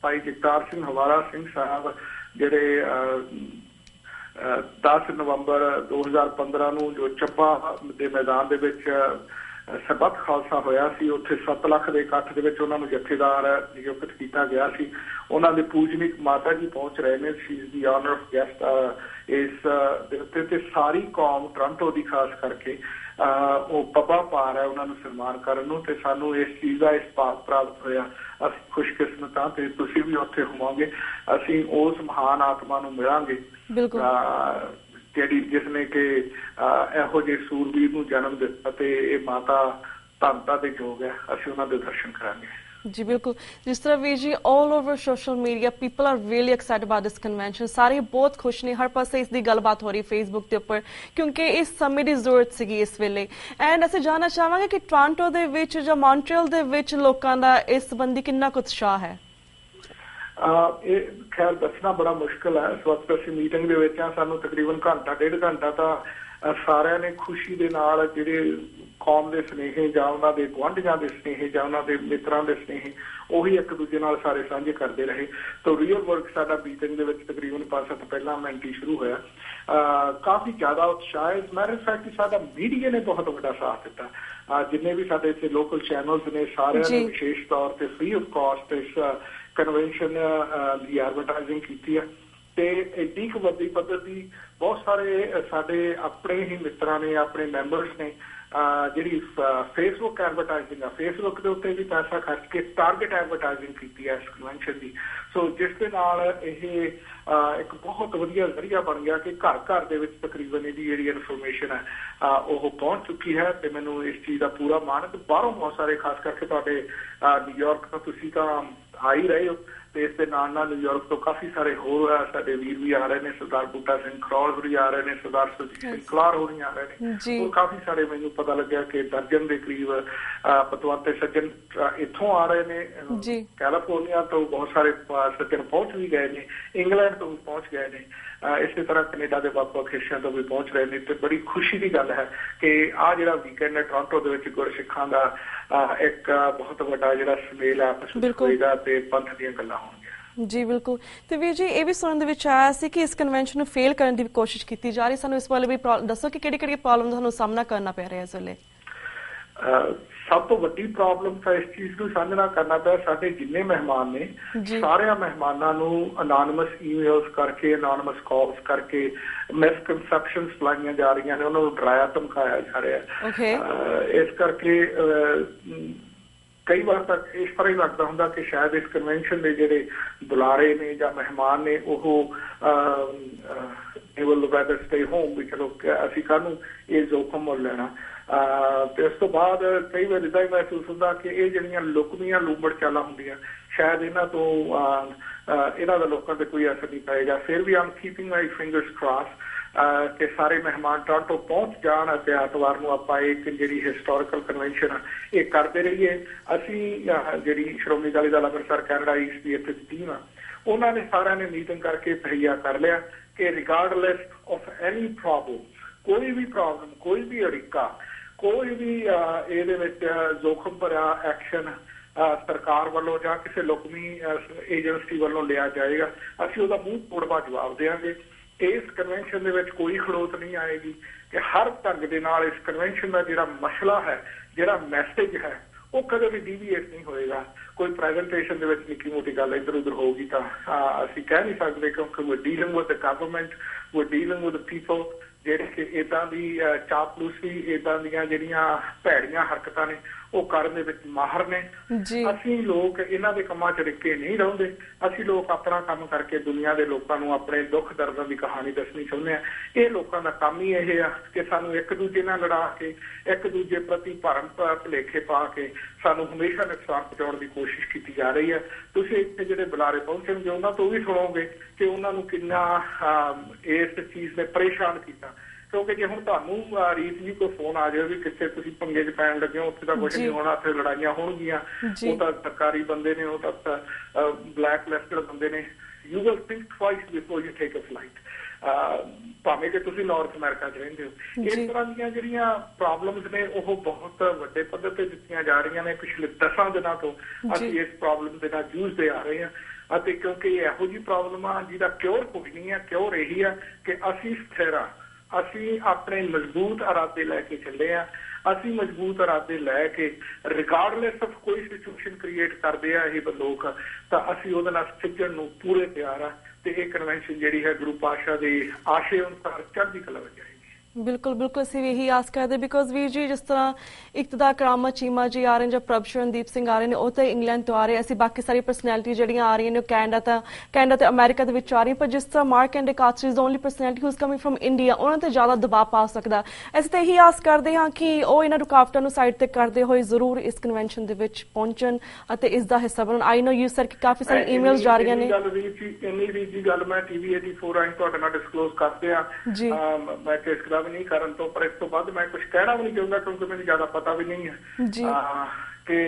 ਭਾਈ ਜਗਤਾਰ ਸਿੰਘ ਹਵਾਰਾ ਸਿੰਘ ਸਾਹਿਬ ਜਿਹੜੇ 10 ਨਵੰਬਰ 2015 ਨੂੰ ਜੋ ਚੱਬਾ ਦੇ ਮੈਦਾਨ ਦੇ ਵਿੱਚ ਸਰਬੱਤ ਖਾਲਸਾ ਹੋਇਆ ਸੀ, ਉੱਥੇ 7 ਲੱਖ ਦੇ ਇਕੱਠ ਦੇ ਵਿੱਚ ਉਹਨਾਂ ਨੂੰ ਜਥੇਦਾਰ ਨਿਯੁਕਤ ਕੀਤਾ ਗਿਆ ਸੀ। ਉਹਨਾਂ ਦੇ ਪੂਜਨੀਕ ਮਾਤਾ ਜੀ ਪਹੁੰਚ ਰਹੇ ਨੇ, she is the honour of guest ਇਸ ਦੇ ਉੱਤੇ, ਤੇ ਸਾਰੀ ਕੌਮ ਟੋਰਾਂਟੋ ਦੀ ਖਾਸ ਕਰਕੇ ਉਹ ਪੱਬਾਂ ਪਾ ਰਿਹਾ ਉਹਨਾਂ ਨੂੰ ਸਨਮਾਨ ਕਰਨ ਨੂੰ, ਤੇ ਸਾਨੂੰ ਇਸ ਚੀਜ਼ ਦਾ ਇਸਪਾਤ ਪ੍ਰਾਪਤ ਹੋਇਆ। ਅਸੀਂ ਖੁਸ਼ਕਿਸਮਤ ਹਾਂ ਤੇ ਤੁਸੀਂ ਵੀ ਉੱਥੇ ਹੋਵੋਗੇ। ਅਸੀਂ ਉਸ ਮਹਾਨ ਆਤਮਾ ਨੂੰ ਮਿਲਾਂਗੇ ਜਿਹੜੀ ਜਿਸਨੇ ਕਿ ਇਹੋ ਜਿਹੇ ਸੂਰਬੀਰ ਨੂੰ ਜਨਮ ਦਿੱਤਾ, ਤੇ ਇਹ ਮਾਤਾ ਧੰਨਤਾ ਦੇ ਯੋਗ ਹੈ। ਅਸੀਂ ਉਹਨਾਂ ਦੇ ਦਰਸ਼ਨ ਕਰਾਂਗੇ। जी बिल्कुल, जिस तरह वीर जी all over social media people are really excited about this convention, सारे बहुत खुश ने, हर पासे इसकी गलबात हो रही फेसबुक के उपर, क्योंकि इस समय की जरूरत सी इस वेले। एंड असं जानना चाहांगे कि टोरांटो दे विच जां मॉन्ट्रियल दे विच लोकां दा इस संबंधी कितना कुछ उत्साह है? खैर दसना बड़ा मुश्किल है। इस वक्त असीं मीटिंग दे विच हां, सानूं तकरीबन घंटा डेढ़ घंटा तां सारिਆਂ ने खुशी ਦੇ ਨਾਲ ਜਿਹੜੇ ਕੌਮ ਦੇ ਸੁਨੇਹੇ ਜਾਂ ਉਹਨਾਂ ਦੇ ਗੁਆਂਢੀਆਂ ਦੇ ਸੁਨੇਹੇ ਜਾਂ ਉਹਨਾਂ ਦੇ ਮਿੱਤਰਾਂ ਦੇ ਸੁਨੇਹੇ ਉਹੀ ਇੱਕ ਦੂਜੇ ਨਾਲ ਸਾਰੇ ਸਾਂਝੇ ਕਰਦੇ ਰਹੇ। ਤਾਂ ਰੀਅਲ ਵਰਕ ਸਾਡਾ ਮੀਟਿੰਗ ਦੇ ਵਿੱਚ ਤਕਰੀਬਨ 5-7 ਪਹਿਲਾਂ ਮਿੰਟ ਹੀ ਸ਼ੁਰੂ ਹੋਇਆ। ਕਾਫੀ ਜ਼ਿਆਦਾ ਉਤਸ਼ਾਹ ਹੈ। ਮੈਟਰ ਫੈਕਟ ਸਾਡਾ ਮੀਡੀਆ ਨੇ ਬਹੁਤ ਵੱਡਾ ਸਾਥ ਦਿੱਤਾ। ਜਿੰਨੇ ਵੀ ਸਾਡੇ ਇੱਥੇ ਲੋਕਲ ਚੈਨਲਸ ਨੇ ਸਾਰਿਆਂ ਨੇ ਵਿਸ਼ੇਸ਼ ਤੌਰ ਤੇ ਫ੍ਰੀ ਆਫ ਕਾਸਟ ਇਸ ਕਨਵੈਨਸ਼ਨ ਦੀ ਐਡਵਰਟਾਈਜ਼ਿੰਗ ਕੀਤੀ ਹੈ। ਤੇ ਐਡੀ ਕੁ ਵੱਡੀ ਪੱਧਰ ਦੀ ਬਹੁਤ ਸਾਰੇ ਸਾਡੇ ਆਪਣੇ ਹੀ ਮਿੱਤਰਾਂ ਨੇ, ਆਪਣੇ ਮੈਂਬਰਸ ਨੇ ਜਿਹੜੀ ਫੇਸਬੁੱਕ ਐਡਵਰਟਾਈਜ਼ਿੰਗ ਆ, ਫੇਸਬੁੱਕ ਦੇ ਉੱਤੇ ਵੀ ਪੈਸਾ ਖਰਚ ਕੇ ਟਾਰਗੇਟ ਐਡਵਰਟਾਈਜ਼ਿੰਗ ਕੀਤੀ ਹੈ ਇਸ ਕਨਵੈਨਸ਼ਨ ਦੀ। ਸੋ ਜਿਸ ਦੇ ਨਾਲ ਇਹ ਇੱਕ ਬਹੁਤ ਵਧੀਆ ਜ਼ਰੀਆ ਬਣ ਗਿਆ ਕਿ ਘਰ ਘਰ ਦੇ ਵਿੱਚ ਤਕਰੀਬਨ ਇਹਦੀ ਜਿਹੜੀ ਇਨਫੋਰਮੇਸ਼ਨ ਹੈ ਉਹ ਪਹੁੰਚ ਚੁੱਕੀ ਹੈ। ਤੇ ਮੈਨੂੰ ਇਸ ਚੀਜ਼ ਦਾ ਪੂਰਾ ਮਾਣ ਹੈ। ਤੇ ਬਾਹਰੋਂ ਬਹੁਤ ਸਾਰੇ ਖਾਸ ਕਰਕੇ ਤੁਹਾਡੇ ਨਿਊਯਾਰਕ ਤੋਂ ਤੁਸੀਂ ਤਾਂ ਆ ਹੀ ਰਹੇ ਹੋ, ਤੇ ਇਸ ਦੇ ਨਾਲ ਨਾਲ ਨਿਊਯਾਰਕ ਤੋਂ ਕਾਫੀ ਸਾਰੇ ਹੋਰ ਸਾਡੇ ਵੀਰ ਵੀ ਆ ਰਹੇ ਨੇ। ਸਰਦਾਰ ਬੂਟਾ ਸਿੰਘ ਖਰੋਲ ਹੋਰੀ ਆ ਰਹੇ ਨੇ, ਸਰਦਾਰ ਸੁਰਜੀਤ ਸਿੰਘ ਕਲਾਰ ਹੋਰੀ ਆ ਰਹੇ ਨੇ। ਉਹ ਕਾਫੀ ਸਾਰੇ ਮੈਨੂੰ ਪਤਾ ਲੱਗਿਆ ਕਿ ਦਰਜਨ ਦੇ ਕਰੀਬ ਪਤਵੰਤੇ ਸੱਜਣ ਇੱਥੋਂ ਆ ਰਹੇ ਨੇ। ਕੈਲੀਫੋਰਨੀਆ ਤੋਂ ਬਹੁਤ ਸਾਰੇ ਸੱਜਣ ਪਹੁੰਚ ਵੀ ਗਏ ਨੇ, ਇੰਗਲੈਂਡ ਤੋਂ ਵੀ ਪਹੁੰਚ ਗਏ ਨੇ, ਇਸੇ ਤਰ੍ਹਾਂ ਕੈਨੇਡਾ ਦੇ ਵੱਖ-ਵੱਖ ਹਿੱਸਿਆਂ ਤੋਂ ਵੀ ਪਹੁੰਚ ਰਹੇ ਨੇ। ਤੇ ਬੜੀ ਖੁਸ਼ੀ ਦੀ ਗੱਲ ਹੈ ਕਿ ਆਹ ਜਿਹੜਾ ਵੀਕਐਂਡ ਹੈ ਟੋਰਾਂਟੋ ਦੇ ਵਿੱਚ ਗੁਰਸਿੱਖਾਂ ਦਾ ਇੱਕ ਬਹੁਤ ਵੱਡਾ ਜਿਹੜਾ ਸੁਮੇਲ ਆਪਸ ਵਿੱਚ ਹੋਏਗਾ ਤੇ ਪੰਥ ਦੀਆਂ ਗੱਲਾਂ ਹੋਣਗੀਆਂ। ਜੀ ਬਿਲਕੁਲ। ਤੇ ਵੀਰ ਜੀ ਇਹ ਵੀ ਸੁਣਨ ਦੇ ਵਿੱਚ ਆਇਆ ਸੀ ਕਿ ਇਸ ਕਨਵੈਨਸ਼ਨ ਨੂੰ ਫੇਲ ਕਰਨ ਦੀ ਕੋਸ਼ਿਸ਼ ਕੀਤੀ ਜਾ ਰਹੀ। ਸਾਨੂੰ ਇਸ ਬਾਰੇ ਵੀ ਦੱਸੋ ਕਿ ਕਿਹੜੀ ਪ੍ਰੋਬਲਮ ਦਾ ਸਾਨੂੰ ਸਾਹਮਣਾ ਕਰਨਾ ਪੈ ਰਿਹਾ ਇਸ ਵੇਲੇ? ਸਭ ਤੋਂ ਵੱਡੀ ਪ੍ਰੋਬਲਮ ਤਾਂ ਇਸ ਚੀਜ਼ ਨੂੰ ਸਾਹਮਣਾ ਕਰਨਾ ਪਿਆ। ਸਾਡੇ ਜਿੰਨੇ ਮਹਿਮਾਨ ਨੇ ਸਾਰਿਆਂ ਮਹਿਮਾਨਾਂ ਨੂੰ ਅਨਾਨਿਮਸ ਈਮੇਲਸ ਕਰਕੇ, ਅਨਾਨਿਮਸ ਕਾਲਸ ਕਰਕੇ ਮਿਸਕਨਸੈਪਸ਼ਨਸ ਫਲਾਈਆਂ ਜਾ ਰਹੀਆਂ ਨੇ, ਉਹਨਾਂ ਨੂੰ ਡਰਾਇਆ ਧਮਕਾਇਆ ਜਾ ਰਿਹਾ। ਇਸ ਕਰਕੇ ਕਈ ਵਾਰ ਤੱਕ ਇਸ ਤਰ੍ਹਾਂ ਹੀ ਲੱਗਦਾ ਹੁੰਦਾ ਕਿ ਸ਼ਾਇਦ ਇਸ ਕਨਵੈਨਸ਼ਨ ਦੇ ਜਿਹੜੇ ਬੁਲਾਰੇ ਨੇ ਜਾਂ ਮਹਿਮਾਨ ਨੇ ਉਹ ਵੈਦਰ ਸਟੇ ਹੋਮ ਵੀ ਚਲੋ ਅਸੀਂ ਕਾਹਨੂੰ ਇਹ ਜ਼ੋਖਮ ਮੁੱਲ ਲੈਣਾ। ਤੇ ਉਸ ਤੋਂ ਬਾਅਦ ਕਈ ਵਾਰ ਇੱਦਾਂ ਹੀ ਮਹਿਸੂਸ ਹੁੰਦਾ ਕਿ ਇਹ ਜਿਹੜੀਆਂ ਲੁਕਵੀਆਂ ਲੂੰਬੜ ਚਾਲਾਂ ਹੁੰਦੀਆਂ ਸ਼ਾਇਦ ਇਹਨਾਂ ਤੋਂ ਇਹਨਾਂ ਦਾ ਲੋਕਾਂ ਤੇ ਕੋਈ ਅਸਰ ਨਹੀਂ ਪਏਗਾ। ਫਿਰ ਵੀ ਆਮ ਕੀਪਿੰਗ ਮਾਈ ਫਿੰਗਰਸ ਕ੍ਰਾਸ ਕਿ ਸਾਰੇ ਮਹਿਮਾਨ ਟੋਰਾਂਟੋ ਪਹੁੰਚ ਜਾਣ ਅਤੇ ਐਤਵਾਰ ਨੂੰ ਆਪਾਂ ਇੱਕ ਜਿਹੜੀ ਹਿਸਟੋਰੀਕਲ ਕਨਵੈਨਸ਼ਨ ਇਹ ਕਰਦੇ ਰਹੀਏ। ਅਸੀਂ ਜਿਹੜੀ ਸ਼੍ਰੋਮਣੀ ਅਕਾਲੀ ਦਲ ਅੰਮ੍ਰਿਤਸਰ ਕੈਨੇਡਾ ਈਸਟ ਦੀ ਇੱਥੇ ਟੀਮ ਆ, ਉਹਨਾਂ ਨੇ ਸਾਰਿਆਂ ਨੇ ਮੀਟਿੰਗ ਕਰਕੇ ਤਹਈਆ ਕਰ ਲਿਆ ਕਿ ਰਿਗਾਰਡਲੈਸ ਆਫ ਐਨੀ ਪ੍ਰੋਬਲਮ, ਕੋਈ ਵੀ ਪ੍ਰੋਬਲਮ, ਕੋਈ ਵੀ ਅੜਿੱਕਾ, ਕੋਈ ਵੀ ਇਹਦੇ ਵਿੱਚ ਜ਼ੋਖਮ ਭਰਿਆ ਐਕਸ਼ਨ ਸਰਕਾਰ ਵੱਲੋਂ ਜਾਂ ਕਿਸੇ ਲੁਕਵੀਂ ਏਜੰਸੀ ਵੱਲੋਂ ਲਿਆ ਜਾਏਗਾ, ਅਸੀਂ ਉਹਦਾ ਮੂੰਹ ਤੋੜਵਾ ਜਵਾਬ ਦੇਵਾਂਗੇ। ਇਸ ਕਨਵੈਨਸ਼ਨ ਦੇ ਵਿੱਚ ਕੋਈ ਖੜੋਤ ਨਹੀਂ ਆਏਗੀ ਕਿ ਹਰ ਢੰਗ ਦੇ ਨਾਲ ਇਸ ਕਨਵੈਨਸ਼ਨ ਦਾ ਜਿਹੜਾ ਮਸਲਾ ਹੈ, ਜਿਹੜਾ ਮੈਸੇਜ ਹੈ, ਉਹ ਕਦੇ ਵੀ ਡੀਵੀਏਟ ਨਹੀਂ ਹੋਏਗਾ। ਕੋਈ ਪ੍ਰੈਜ਼ੈਂਟੇਸ਼ਨ ਦੇ ਵਿੱਚ ਨਿੱਕੀ ਮੋਟੀ ਗੱਲ ਇੱਧਰ ਉੱਧਰ ਹੋਊਗੀ ਤਾਂ ਅਸੀਂ ਕਹਿ ਨਹੀਂ ਸਕਦੇ, ਕਿਉਂਕਿ we're dealing with the government, we're dealing with the people ਜਿਹੜੇ ਕਿ ਏਦਾਂ ਦੀ ਚਾਪਲੂਸੀ, ਏਦਾਂ ਦੀਆਂ ਜਿਹੜੀਆਂ ਭੈੜੀਆਂ ਹਰਕਤਾਂ ਨੇ ਉਹ ਕਰਨ ਦੇ ਵਿੱਚ ਮਾਹਰ ਨੇ। ਅਸੀਂ ਲੋਕ ਇਹਨਾਂ ਦੇ ਕੰਮਾਂ 'ਚ ਰਿੱਕੇ ਨਹੀਂ ਰਹਿੰਦੇ। ਅਸੀਂ ਲੋਕ ਆਪਣਾ ਕੰਮ ਕਰਕੇ ਦੁਨੀਆ ਦੇ ਲੋਕਾਂ ਨੂੰ ਆਪਣੇ ਦੁੱਖ ਦਰਦਾਂ ਦੀ ਕਹਾਣੀ ਦੱਸਣੀ ਚਾਹੁੰਦੇ ਹਾਂ। ਇਹ ਲੋਕਾਂ ਦਾ ਕੰਮ ਹੀ ਇਹ ਆ ਕਿ ਸਾਨੂੰ ਇੱਕ ਦੂਜੇ ਨਾਲ ਲੜਾ ਕੇ, ਇੱਕ ਦੂਜੇ ਪ੍ਰਤੀ ਭਰਮ ਭੁਲੇਖੇ ਪਾ ਕੇ ਸਾਨੂੰ ਹਮੇਸ਼ਾ ਨੁਕਸਾਨ ਪਹੁੰਚਾਉਣ ਦੀ ਕੋਸ਼ਿਸ਼ ਕੀਤੀ ਜਾ ਰਹੀ ਹੈ। ਤੁਸੀਂ ਇੱਥੇ ਜਿਹੜੇ ਬੁਲਾਰੇ ਪਹੁੰਚਣਗੇ ਉਹਨਾਂ ਤੋਂ ਵੀ ਸੁਣੋਗੇ ਕਿ ਉਹਨਾਂ ਨੂੰ ਕਿੰਨਾ ਇਸ ਚੀਜ਼ ਨੇ ਪਰੇਸ਼ਾਨ ਕੀਤਾ। ਕਿਉਂਕਿ ਜੇ ਹੁਣ ਤੁਹਾਨੂੰ ਰੀਤ ਜੀ ਕੋਈ ਫੋਨ ਆ ਜਾਵੇ ਵੀ ਕਿੱਥੇ ਤੁਸੀਂ ਪੰਗੇ 'ਚ ਪੈਣ ਲੱਗੇ ਹੋ, ਉੱਥੇ ਤਾਂ ਕੁਛ ਨਹੀਂ ਹੋਣਾ, ਉੱਥੇ ਲੜਾਈਆਂ ਹੋਣਗੀਆਂ, ਉਹ ਤਾਂ ਸਰਕਾਰੀ ਬੰਦੇ ਨੇ, ਉਹ ਤਾਂ ਬਲੈਕ ਲਿਸਟਡ ਬੰਦੇ ਨੇ। You will think twice before you take a flight, ਭਾਵੇਂ ਕਿ ਤੁਸੀਂ ਨਾਰਥ ਅਮਰੀਕਾ 'ਚ ਰਹਿੰਦੇ ਹੋ। ਇਸ ਤਰ੍ਹਾਂ ਦੀਆਂ ਜਿਹੜੀਆਂ ਪ੍ਰੋਬਲਮਸ ਨੇ ਉਹ ਬਹੁਤ ਵੱਡੇ ਪੱਧਰ ਤੇ ਦਿੱਤੀਆਂ ਜਾ ਰਹੀਆਂ ਨੇ। ਪਿਛਲੇ 10 ਦਿਨਾਂ ਤੋਂ ਅਸੀਂ ਇਸ ਪ੍ਰੋਬਲਮ ਦੇ ਨਾਲ ਜੂਝਦੇ ਆ ਰਹੇ ਹਾਂ ਅਤੇ ਕਿਉਂਕਿ ਇਹ ਇਹੋ ਜਿਹੀ ਪ੍ਰੋਬਲਮ ਆ ਜਿਹਦਾ ਕਿਉਰ ਕੋਈ ਨਹੀਂ ਹੈ। ਕਿਉਰ ਇਹੀ ਆ ਕਿ ਅਸੀਂ ਸਥਿਰ ਆ, ਅਸੀਂ ਆਪਣੇ ਮਜ਼ਬੂਤ ਇਰਾਦੇ ਲੈ ਕੇ ਚੱਲੇ ਆ। ਅਸੀਂ ਮਜ਼ਬੂਤ ਇਰਾਦੇ ਲੈ ਕੇ ਰਿਗਾਰਡਲੈਸ ਆਫ ਕੋਈ ਸਿਚੁਏਸ਼ਨ ਕ੍ਰੀਏਟ ਕਰਦੇ ਆ ਇਹ ਲੋਕ, ਤਾਂ ਅਸੀਂ ਉਹਦੇ ਨਾਲ ਸਿੱਝਣ ਨੂੰ ਪੂਰੇ ਤਿਆਰ ਆ। ਤੇ ਇਹ ਕਨਵੈਨਸ਼ਨ ਜਿਹੜੀ ਹੈ ਗੁਰੂ ਪਾਤਸ਼ਾਹ ਦੇ ਆਸ਼ੇ ਅਨੁਸਾਰ ਚੜ੍ਹਦੀ ਕਲਾ ਵਿੱਚ ਜਾਏਗੀ। ਬਿਲਕੁਲ ਬਿਲਕੁਲ ਅਸੀਂ ਇਹੀ ਆਸ ਕਰਦੇ ਬਿਕੋਜ਼ ਵੀਰ ਜੀ ਜਿਸ ਤਰ੍ਹਾਂ ਇਕਤਦਾ ਕਰਾਮਤ ਚੀਮਾ ਜੀ ਆ ਰਹੇ ਨੇ ਜਾਂ ਪ੍ਰਭ ਸ਼ਰਨਦੀਪ ਸਿੰਘ ਆ ਰਹੇ ਨੇ ਉਹ ਤਾਂ ਇੰਗਲੈਂਡ ਤੋਂ ਆ ਰਹੇ, ਅਸੀਂ ਬਾਕੀ ਸਾਰੀ ਪਰਸਨੈਲਿਟੀ ਜਿਹੜੀਆਂ ਆ ਰਹੀਆਂ ਨੇ ਉਹ ਕੈਨੇਡਾ ਤੇ ਅਮਰੀਕਾ ਦੇ ਵਿੱਚ ਆ ਰਹੀਆਂ, ਪਰ ਜਿਸ ਤਰ੍ਹਾਂ Mark and cast is only personality who is coming from India, ਉਹਨਾਂ ਤੇ ਜ਼ਿਆਦਾ ਦਬਾਅ ਪਾ ਸਕਦਾ। ਅਸੀਂ ਤਾਂ ਇਹੀ ਆਸ ਕਰਦੇ ਹਾਂ ਕਿ ਉਹ ਇਹਨਾਂ ਰੁਕਾਵਟਾਂ ਨੂੰ ਸਾਈਡ ਤੇ ਕਰਦੇ ਹੋਏ ਜ਼ਰੂਰ ਇਸ ਕਨਵੈਨਸ਼ਨ ਦੇ ਵਿੱਚ ਪਹੁੰਚਣ ਅਤੇ ਇਸ ਦਾ ਹਿੱਸਾ ਬਣਨ। ਆਈ ਨੋ ਯੂ ਸਰ ਕਿ ਕਾਫੀ ਸਾਰੀ ਈਮੇਲਸ ਜਾ ਰਹੀਆਂ ਨੇ। ਇੰਨੀ ਵੀ ਗੱਲ ਮੈਂ TV 84 ਰਾਹੀਂ ਤੁਹਾਡੇ ਨਾਲ ਡਿਸਕਲੋਜ਼ ਕਰਦੇ ਆ ਜੀ, ਮੈਂ ਕਿਸਦਾ ਵੀ ਨਹੀਂ ਕਰਨ ਤੋਂ, ਪਰ ਇਸ ਤੋਂ ਬਾਅਦ ਮੈਂ ਕੁਝ ਕਹਿਣਾ ਵੀ ਨਹੀਂ ਚਾਹੁੰਦਾ ਕਿਉਂਕਿ ਮੈਨੂੰ ਜ਼ਿਆਦਾ ਪਤਾ ਵੀ ਨਹੀਂ ਹੈ ਜੀ ਕਿ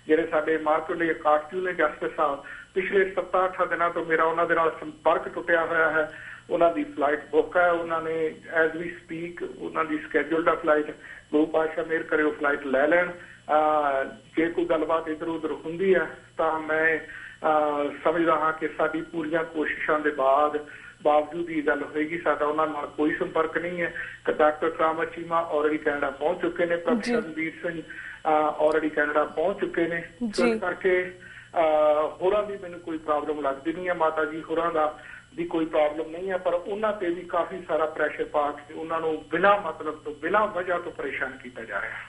ਜਿਹੜੇ ਸਾਡੇ ਮਾਰਕੀਟ ਕਾਸਟਿਊ ਨੇ ਜਸਟਿਸ ਸਾਹਿਬ ਪਿਛਲੇ 7-8 ਦਿਨਾਂ ਤੋਂ ਮੇਰਾ ਉਹਨਾਂ ਦੇ ਨਾਲ ਸੰਪਰਕ ਟੁੱਟਿਆ ਹੋਇਆ ਹੈ। ਉਹਨਾਂ ਦੀ ਫਲਾਈਟ ਬੁੱਕ ਹੈ, ਉਹਨਾਂ ਨੇ ਐਜ਼ ਵੀ ਸਪੀਕ ਉਹਨਾਂ ਦੀ ਸਕੈਜੂਲਡ ਫਲਾਈਟ ਗੁਰੂ ਪਾਤਸ਼ਾਹ ਮਿਹਰ ਕਰੇ ਉਹ ਫਲਾਈਟ ਲੈ ਲੈਣ। ਜੇ ਕੋਈ ਗੱਲਬਾਤ ਇੱਧਰ ਉੱਧਰ ਹੁੰਦੀ ਹੈ ਤਾਂ ਮੈਂ ਸਮਝਦਾ ਹਾਂ ਕਿ ਸਾਡੀ ਪੂਰੀਆਂ ਕੋਸ਼ਿਸ਼ਾਂ ਦੇ ਬਾਵਜੂਦ ਹੀ ਗੱਲ ਹੋਏਗੀ। ਸਾਡਾ ਉਹਨਾਂ ਨਾਲ ਕੋਈ ਸੰਪਰਕ ਨਹੀਂ ਹੈ। ਡਾਕਟਰ ਕਰਾਮਤ ਚੀਮਾ ਆਲਰੇਡੀ ਕੈਨੇਡਾ ਪਹੁੰਚ ਚੁੱਕੇ ਨੇ, professor Ranveer Singh already Canada ਪਹੁੰਚ ਚੁੱਕੇ ਨੇ। ਇਸ ਕਰਕੇ ਹੋਰਾਂ ਦੀ ਮੈਨੂੰ ਕੋਈ ਪ੍ਰੋਬਲਮ ਲੱਗਦੀ ਨਹੀਂ ਹੈ, ਮਾਤਾ ਜੀ ਹੋਰਾਂ ਦਾ ਦੀ ਕੋਈ ਪ੍ਰੋਬਲਮ ਨਹੀਂ ਹੈ, ਪਰ ਉਹਨਾਂ ਤੇ ਵੀ ਕਾਫੀ ਸਾਰਾ ਪ੍ਰੈਸ਼ਰ ਪਾ ਕੇ ਉਹਨਾਂ ਨੂੰ ਬਿਨਾਂ ਮਤਲਬ ਤੋਂ ਬਿਨਾਂ ਵਜ੍ਹਾ ਤੋਂ ਪਰੇਸ਼ਾਨ ਕੀਤਾ ਜਾ ਰਿਹਾ ਹੈ।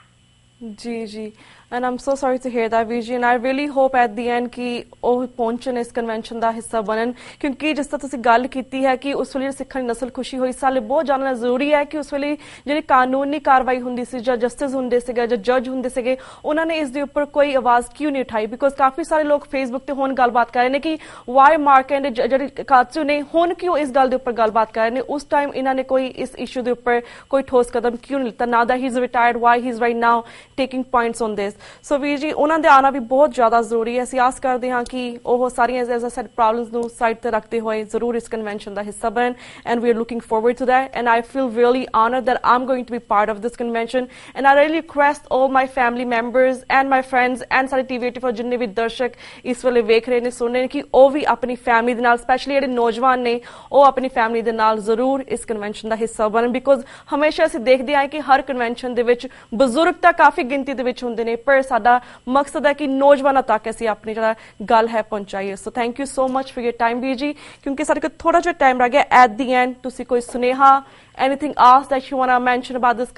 ਜੀ ਜੀ and um so sorry to hear that ਵੀਰ ਜੀ, and I really hope at the end ਕਿ ਉਹ ਪਹੁੰਚਣ ਇਸ ਕਨਵੈਨਸ਼ਨ ਦਾ ਹਿੱਸਾ ਬਣਨ, ਕਿਉਂਕਿ ਜਿਸ ਤਰ੍ਹਾਂ ਤੁਸੀਂ ਗੱਲ ਕੀਤੀ ਹੈ ਕਿ ਉਸ ਵੇਲੇ ਸਿੱਖਾਂ ਦੀ ਨਸਲ ਖੁਸ਼ੀ ਹੋਈ, ਸਾਲੇ ਬਹੁਤ ਜਾਣਨਾ ਜ਼ਰੂਰੀ ਹੈ ਕਿ ਉਸ ਵੇਲੇ ਜਿਹੜੀ ਕਾਨੂੰਨੀ ਕਾਰਵਾਈ ਹੁੰਦੀ ਸੀ ਜਾਂ ਜਸਟਿਸ ਹੁੰਦੇ ਸੀਗੇ ਜਾਂ ਜੱਜ ਹੁੰਦੇ ਸੀਗੇ ਉਹਨਾਂ ਨੇ ਇਸ ਦੇ ਉੱਪਰ ਕੋਈ ਆਵਾਜ਼ ਕਿਉਂ ਨਹੀਂ ਉਠਾਈ। ਬਿਕੋਜ਼ ਕਾਫੀ ਸਾਰੇ ਲੋਕ ਫੇਸਬੁੱਕ ਤੇ ਹੁਣ ਗੱਲਬਾਤ ਕਰ ਰਹੇ ਨੇ ਕਿ ਵਾਈ ਮਾਰਕ ਐਂਡ ਜਿਹੜੇ ਕਾਤਸੂ ਨੇ ਹੁਣ ਕਿਉਂ ਇਸ ਗੱਲ ਦੇ ਉੱਪਰ ਗੱਲਬਾਤ ਕਰ ਰਹੇ ਨੇ, ਉਸ ਟਾਈਮ ਇਹਨਾਂ ਨੇ ਕੋਈ ਇਸ ਇਸ਼ੂ ਦੇ ਉੱਪਰ ਕੋਈ ਠੋਸ ਕਦਮ ਕਿਉਂ ਨਹੀਂ ਲਿੱਤਾ। Now that he is retired, why he is right now taking points on this। So ਵੀਰ ਜੀ ਉਹਨਾਂ ਦੇ ਆਉਣਾ ਵੀ ਬਹੁਤ ਜ਼ਿਆਦਾ ਜ਼ਰੂਰੀ ਹੈ। ਅਸੀਂ ਆਸ ਕਰਦੇ ਹਾਂ ਕਿ ਉਹ ਸਾਰੀਆਂ ਪ੍ਰੋਬਲਮਸ ਨੂੰ ਸਾਈਡ ਤੇ ਰੱਖਦੇ ਹੋਏ ਜ਼ਰੂਰ ਇਸ ਕਨਵੈਨਸ਼ਨ ਦਾ ਹਿੱਸਾ ਬਣਨ, and we are looking forward to that, and I feel really honoured that I'm going to be part of this convention, and I really request all my family members and my friends and ਸਾਰੇ TV 84 ਜਿੰਨੇ ਵੀ ਦਰਸ਼ਕ ਇਸ ਵੇਲੇ ਵੇਖ ਰਹੇ ਨੇ ਸੁਣ ਰਹੇ ਨੇ ਕਿ ਉਹ ਵੀ ਆਪਣੀ ਫੈਮਿਲੀ ਦੇ ਨਾਲ, ਸਪੈਸ਼ਲੀ ਜਿਹੜੇ ਨੌਜਵਾਨ ਨੇ ਉਹ ਆਪਣੀ ਫੈਮਿਲੀ ਦੇ ਨਾਲ ਜ਼ਰੂਰ ਇਸ ਕਨਵੈਨਸ਼ਨ ਦਾ ਹਿੱਸਾ ਬਣਨ। ਬਿਕੋਜ਼ ਹਮੇਸ਼ਾ ਅਸੀਂ ਦੇਖਦੇ ਆਏ ਕਿ ਹਰ ਕਨਵੈਨਸ਼ਨ ਦੇ ਵਿੱਚ ਬਜ਼ੁਰਗ ਤਾਂ ਕਾਫੀ ਗਿਣਤੀ ਦੇ ਵਿੱਚ ਹੁੰਦੇ ਨੇ, ਪਰ ਸਾਡਾ ਮਕਸਦ ਹੈ ਕਿ ਨੌਜਵਾਨਾਂ ਤੱਕ ਅਸੀਂ ਆਪਣੀ ਜਿਹੜਾ ਗੱਲ ਹੈ ਪਹੁੰਚਾਈਏ। So thank you so much for your time ਵੀਰ ਜੀ, ਕਿਉਂਕਿ ਸਾਡੇ ਕੋਲ ਥੋੜਾ ਜਿਹਾ ਟਾਈਮ ਰਹਿ ਗਿਆ। ਐਟ ਦੀ ਐਂਡ ਤੁਸੀਂ ਕੋਈ ਸੁਨੇਹਾ, anything else that you want to mention about this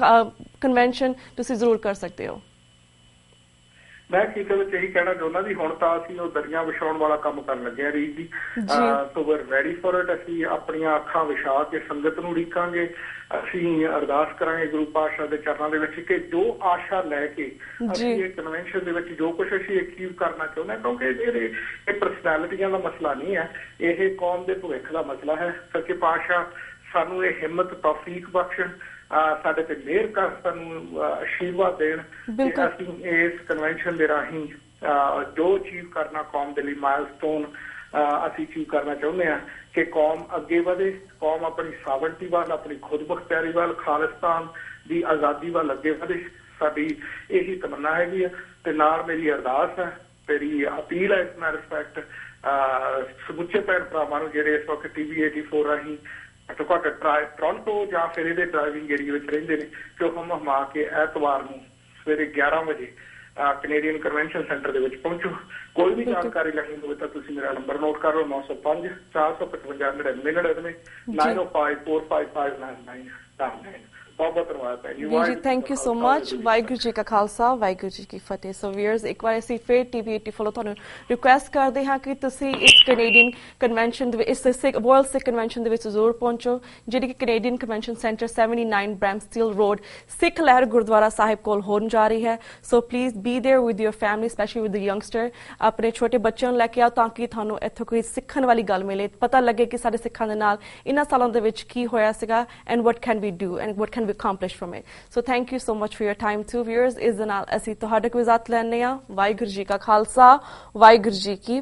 convention ਤੁਸੀਂ ਜ਼ਰੂਰ ਕਰ ਸਕਦੇ ਹੋ। ਮੈਂ ਕਿਸੇ ਵਿੱਚ ਇਹੀ ਕਹਿਣਾ ਚਾਹੁੰਦਾ ਵੀ ਹੁਣ ਤਾਂ ਅਸੀਂ ਉਹ ਦਰੀਆਂ ਵਿਛਾਉਣ ਵਾਲਾ ਕੰਮ ਕਰਨ ਲੱਗੇ ਆ ਰੀਤ ਜੀ, so we are ready for it. ਅਸੀਂ ਆਪਣੀਆਂ ਅੱਖਾਂ ਵਿਛਾ ਕੇ ਸੰਗਤ ਨੂੰ ਉਡੀਕਾਂਗੇ, ਅਸੀਂ ਅਰਦਾਸ ਕਰਾਂਗੇ ਗੁਰੂ ਪਾਤਸ਼ਾਹ ਦੇ ਚਰਨਾਂ ਦੇ ਵਿੱਚ ਕਿ ਜੋ ਆਸ਼ਾ ਲੈ ਕੇ ਅਸੀਂ ਇਹ ਕਨਵੈਨਸ਼ਨ ਦੇ ਵਿੱਚ ਜੋ ਕੁਝ ਅਸੀਂ ਅਚੀਵ ਕਰਨਾ ਚਾਹੁੰਦੇ ਹਾਂ, ਕਿਉਂਕਿ ਇਹ ਪਰਸਨੈਲਿਟੀਆਂ ਦਾ ਮਸਲਾ ਨਹੀਂ ਹੈ, ਇਹ ਕੌਮ ਦੇ ਭਵਿੱਖ ਦਾ ਮਸਲਾ ਹੈ। ਸੱਚੇ ਪਾਤਸ਼ਾਹ ਸਾਨੂੰ ਇਹ ਹਿੰਮਤ ਤੌਫੀਕ ਬਖਸ਼ਣ, ਸਾਡੇ ਤੇ ਮਿਹਰ ਕਰ, ਸਾਨੂੰ ਆਸ਼ੀਰਵਾਦ ਦੇਣ ਕਿ ਅਸੀਂ ਇਸ ਕਨਵੈਨਸ਼ਨ ਦੇ ਰਾਹੀਂ ਜੋ ਅਚੀਵ ਕਰਨਾ ਕੌਮ ਦੇ ਲਈ ਮਾਈਲਸਟੋਨ ਅਸੀਂ ਅਚੀਵ ਕਰਨਾ ਚਾਹੁੰਦੇ ਹਾਂ ਕਿ ਕੌਮ ਅੱਗੇ ਵਧੇ, ਕੌਮ ਆਪਣੀ ਸਾਵਰਨਟੀ ਵੱਲ, ਆਪਣੀ ਖੁਦ ਮੁਖਤਿਆਰੀ ਵੱਲ, ਖਾਲਿਸਤਾਨ ਦੀ ਆਜ਼ਾਦੀ ਵੱਲ ਅੱਗੇ ਵਧੇ। ਸਾਡੀ ਇਹੀ ਤਮੰਨਾ ਹੈਗੀ ਹੈ ਤੇ ਨਾਲ ਮੇਰੀ ਅਰਦਾਸ ਹੈ, ਮੇਰੀ ਅਪੀਲ ਹੈ ਇਸ ਨਾਲ ਰਿਸਪੈਕਟ ਸਮੁੱਚੇ ਭੈਣ ਭਰਾਵਾਂ ਨੂੰ ਜਿਹੜੇ ਇਸ ਵਕਤ TV 84 ਰਾਹੀਂ ਘੱਟੋ ਘੱਟ ਟੋਰਾਂਟੋ ਜਾਂ ਫਿਰ ਇਹਦੇ ਡਰਾਈਵਿੰਗ ਏਰੀਆ ਵਿੱਚ ਰਹਿੰਦੇ ਨੇ ਕਿ ਉਹ ਹਮਾ ਕੇ ਐਤਵਾਰ ਨੂੰ ਸਵੇਰੇ 11 ਵਜੇ ਕੈਨੇਡੀਅਨ ਕਨਵੈਨਸ਼ਨ ਸੈਂਟਰ ਦੇ ਵਿੱਚ ਪਹੁੰਚੋ। ਕੋਈ ਵੀ ਜਾਣਕਾਰੀ ਲੈਣੀ ਹੋਵੇ ਤਾਂ ਤੁਸੀਂ ਮੇਰਾ ਨੰਬਰ ਨੋਟ ਕਰ ਲਓ 905 455 99 905 4559999। ਬਹੁਤ ਧੰਨਵਾਦ ਹੈ ਜੀ। Thank you so much. Waheguru ji ਕਾ ਖਾਲਸਾ, ਵਾਹਿਗੁਰੂ ਜੀ ਕੀ ਫਤਿਹ। ਸੋ ਵੀਅਰਸ, ਇੱਕ ਵਾਰ ਅਸੀਂ ਫਿਰ TV 84 ਤੁਹਾਨੂੰ ਰਿਕੁਐਸਟ ਕਰਦੇ ਹਾਂ ਕਿ ਤੁਸੀਂ ਇਸ ਕੈਨੇਡੀਅਨ ਕਨਵੈਨਸ਼ਨ ਦੇ ਵਿੱਚ, ਇਸ ਵਰਲਡ ਸਿੱਖ ਕਨਵੈਨਸ਼ਨ ਦੇ ਵਿੱਚ ਜ਼ਰੂਰ ਪਹੁੰਚੋ, ਜਿਹੜੀ ਕਿ Canadian convention centre 79 Bramsteele road Sikh Lehar Gurdwara Sahib ਕੋਲ ਹੋਣ ਜਾ ਰਹੀ ਹੈ। So please be there with your family, specially with the youngster. ਆਪਣੇ ਛੋਟੇ ਬੱਚਿਆਂ ਨੂੰ ਲੈ ਕੇ ਆਓ ਤਾਂ ਕਿ ਤੁਹਾਨੂੰ ਇੱਥੋਂ ਕੋਈ ਸਿੱਖਣ ਵਾਲੀ ਗੱਲ ਮਿਲੇ, ਪਤਾ ਲੱਗੇ ਕਿ ਸਾਡੇ ਸਿੱਖਾਂ ਦੇ ਨਾਲ ਇਹਨਾਂ ਸਾਲਾਂ ਦੇ ਵਿੱਚ ਕੀ ਹੋਇਆ ਸੀਗਾ, and what can we do and what can we accomplish from it. So thank you so much for your time too, viewers। ਇਸ ਦੇ ਨਾਲ ਅਸੀਂ ਤੁਹਾਡੇ ਕੋਲ ਇਜਾਜ਼ਤ ਲੈਂਦੇ ਹਾਂ। ਵਾਹਿਗੁਰੂ ਜੀ ਕਾ ਖਾਲਸਾ, ਵਾਹਿਗੁਰੂ ਜੀ ਕੀ